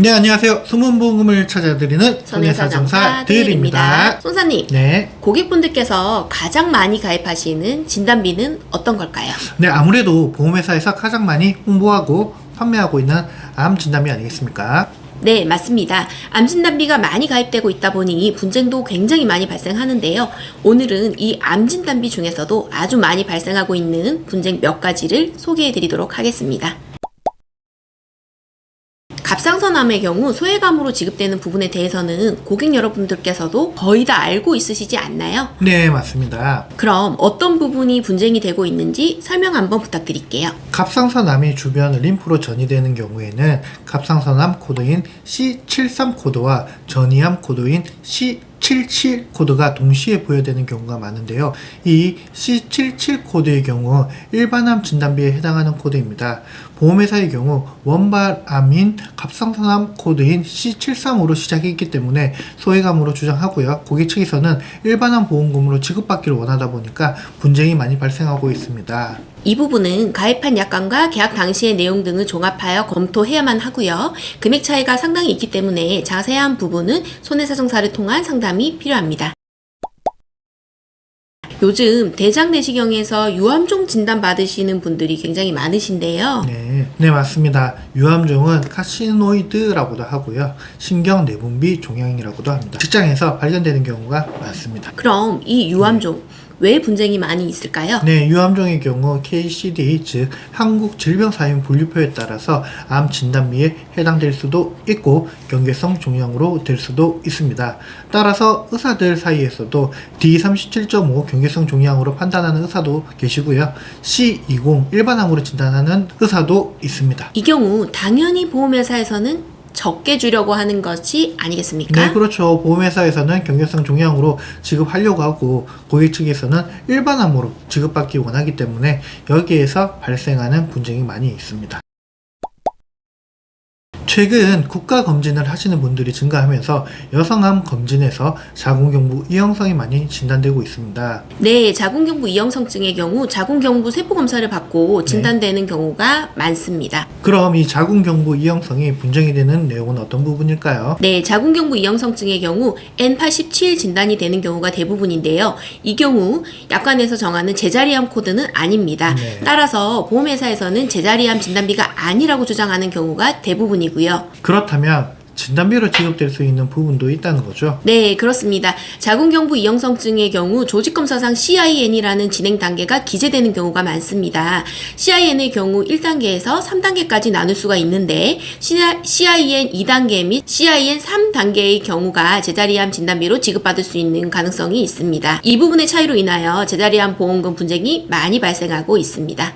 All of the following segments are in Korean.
네, 안녕하세요. 숨은 부금을 찾아드리는 손해사정사 드일입니다. 손사님, 네. 고객분들께서 가장 많이 가입하시는 진단비는 어떤 걸까요? 네, 아무래도 보험회사에서 가장 많이 홍보하고 판매하고 있는 암 진단비 아니겠습니까? 네, 맞습니다. 암 진단비가 많이 가입되고 있다 보니 분쟁도 굉장히 많이 발생하는데요. 오늘은 이 암 진단비 중에서도 아주 많이 발생하고 있는 분쟁 몇 가지를 소개해 드리도록 하겠습니다. 갑상선암의 경우 소외감으로 지급되는 부분에 대해서는 고객 여러분들께서도 거의 다 알고 있으시지 않나요? 네, 맞습니다. 그럼 어떤 부분이 분쟁이 되고 있는지 설명 한번 부탁드릴게요. 갑상선암이 주변 림프로 전이되는 경우에는 갑상선암 코드인 C73 코드와 전이암 코드인 C77 코드가 동시에 부여되는 경우가 많은데요. 이 C77 코드의 경우 일반암 진단비에 해당하는 코드입니다. 보험회사의 경우 원발암인 갑상선암 코드인 C73으로 시작했기 때문에 소외감으로 주장하고요. 고객 측에서는 일반암 보험금으로 지급받기를 원하다 보니까 분쟁이 많이 발생하고 있습니다. 이 부분은 가입한 약관과 계약 당시의 내용 등을 종합하여 검토해야만 하고요. 금액 차이가 상당히 있기 때문에 자세한 부분은 손해사정사를 통한 상담이 필요합니다. 요즘 대장 내시경에서 유암종 진단 받으시는 분들이 굉장히 많으신데요. 네, 맞습니다. 유암종은 카시노이드라고도 하고요. 신경 내분비 종양이라고도 합니다. 직장에서 발견되는 경우가 많습니다. 그럼 이 유암종 왜 분쟁이 많이 있을까요? 네, 유암종의 경우 KCD, 즉 한국질병사인분류표에 따라서 암 진단비에 해당될 수도 있고 경계성 종양으로 될 수도 있습니다. 따라서 의사들 사이에서도 D37.5 경계성 종양으로 판단하는 의사도 계시고요. C20 일반암으로 진단하는 의사도 있습니다. 이 경우 당연히 보험회사에서는 적게 주려고 하는 것이 아니겠습니까? 네, 그렇죠. 보험회사에서는 경계성 종양으로 지급하려고 하고 고객 측에서는 일반암으로 지급받기 원하기 때문에 여기에서 발생하는 분쟁이 많이 있습니다. 최근 국가 검진을 하시는 분들이 증가하면서 여성암 검진에서 자궁경부 이형성이 많이 진단되고 있습니다. 네, 자궁경부 이형성증의 경우 자궁경부 세포 검사를 받고 진단되는 경우가 많습니다. 그럼 이 자궁경부 이형성이 분쟁이 되는 내용은 어떤 부분일까요? 네, 자궁경부 이형성증의 경우 N87 진단이 되는 경우가 대부분인데요. 이 경우 약관에서 정하는 제자리암 코드는 아닙니다. 네. 따라서 보험회사에서는 제자리암 진단비가 아니라고 주장하는 경우가 대부분이고요. 그렇다면 진단비로 지급될 수 있는 부분도 있다는 거죠? 네, 그렇습니다. 자궁경부 이형성증의 경우 조직검사상 CIN이라는 진행 단계가 기재되는 경우가 많습니다. CIN의 경우 1단계에서 3단계까지 나눌 수가 있는데 CIN 2단계 및 CIN 3단계의 경우가 제자리암 진단비로 지급받을 수 있는 가능성이 있습니다. 이 부분의 차이로 인하여 제자리암 보험금 분쟁이 많이 발생하고 있습니다.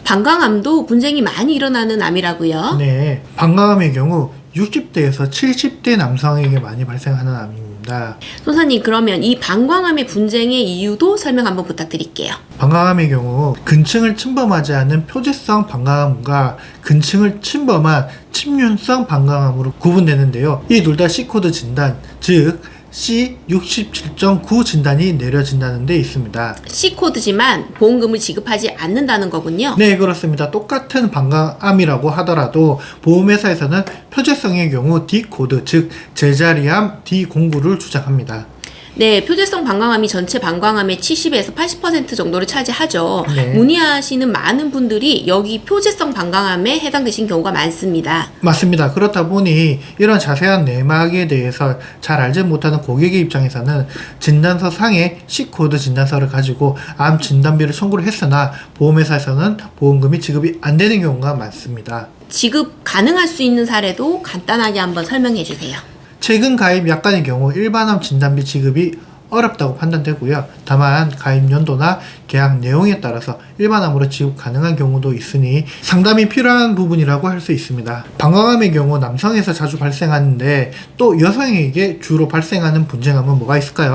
방광암도 분쟁이 많이 일어나는 암이라고요? 네, 방광암의 경우 60대에서 70대 남성에게 많이 발생하는 암입니다. 손사님, 그러면 이 방광암의 분쟁의 이유도 설명 한번 부탁드릴게요. 방광암의 경우 근층을 침범하지 않는 표재성 방광암과 근층을 침범한 침륜성 방광암으로 구분되는데요. 이 둘 다 C코드 진단, 즉 C67.9 진단이 내려진다는 데 있습니다. C코드지만 보험금을 지급하지 않는다는 거군요. 네, 그렇습니다. 똑같은 방광암이라고 하더라도 보험회사에서는 표재성의 경우 D코드, 즉 제자리암 D09를 주장합니다. 네, 표재성 방광암이 전체 방광암의 70에서 80% 정도를 차지하죠. 네. 문의하시는 많은 분들이 여기 표재성 방광암에 해당되신 경우가 많습니다. 맞습니다. 그렇다 보니 이런 자세한 내막에 대해서 잘 알지 못하는 고객의 입장에서는 진단서 상의 C코드 진단서를 가지고 암 진단비를 청구를 했으나 보험회사에서는 보험금이 지급이 안 되는 경우가 많습니다. 지급 가능할 수 있는 사례도 간단하게 한번 설명해 주세요. 최근 가입 약관의 경우 일반암 진단비 지급이 어렵다고 판단되고요. 다만 가입 연도나 계약 내용에 따라서 일반암으로 지급 가능한 경우도 있으니 상담이 필요한 부분이라고 할 수 있습니다. 방광암의 경우 남성에서 자주 발생하는데 또 여성에게 주로 발생하는 분쟁암은 뭐가 있을까요?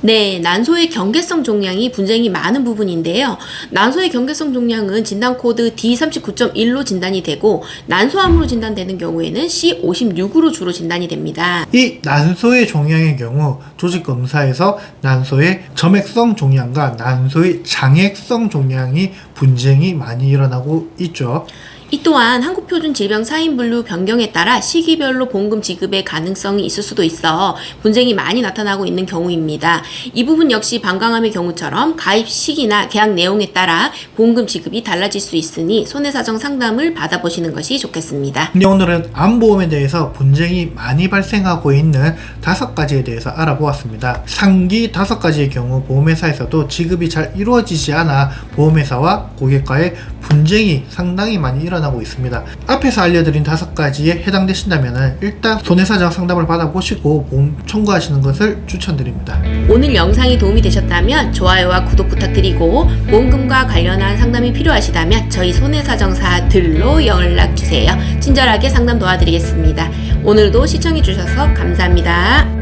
네, 난소의 경계성 종양이 분쟁이 많은 부분인데요. 난소의 경계성 종양은 진단 코드 D39.1로 진단이 되고 난소암으로 진단되는 경우에는 C56으로 주로 진단이 됩니다. 이 난소의 종양의 경우 조직 검사에서 난소의 점액성 종양과 난소의 장액성 종양이 분쟁이 많이 일어나고 있죠. 이 또한 한국표준질병 사인분류 변경에 따라 시기별로 보험금 지급의 가능성이 있을 수도 있어 분쟁이 많이 나타나고 있는 경우입니다. 이 부분 역시 방광암의 경우처럼 가입 시기나 계약 내용에 따라 보험금 지급이 달라질 수 있으니 손해사정 상담을 받아보시는 것이 좋겠습니다. 근데 오늘은 암보험에 대해서 분쟁이 많이 발생하고 있는 5가지에 대해서 알아보았습니다. 상기 5가지의 경우 보험회사에서도 지급이 잘 이루어지지 않아 보험회사와 고객과의 분쟁이 상당히 많이 일어나고 있습니다. 앞에서 알려드린 5가지에 해당되신다면 일단 손해사정 상담을 받아보시고 보험 청구하시는 것을 추천드립니다. 오늘 영상이 도움이 되셨다면 좋아요와 구독 부탁드리고 보험금과 관련한 상담이 필요하시다면 저희 손해사정사들로 연락주세요. 친절하게 상담 도와드리겠습니다. 오늘도 시청해주셔서 감사합니다.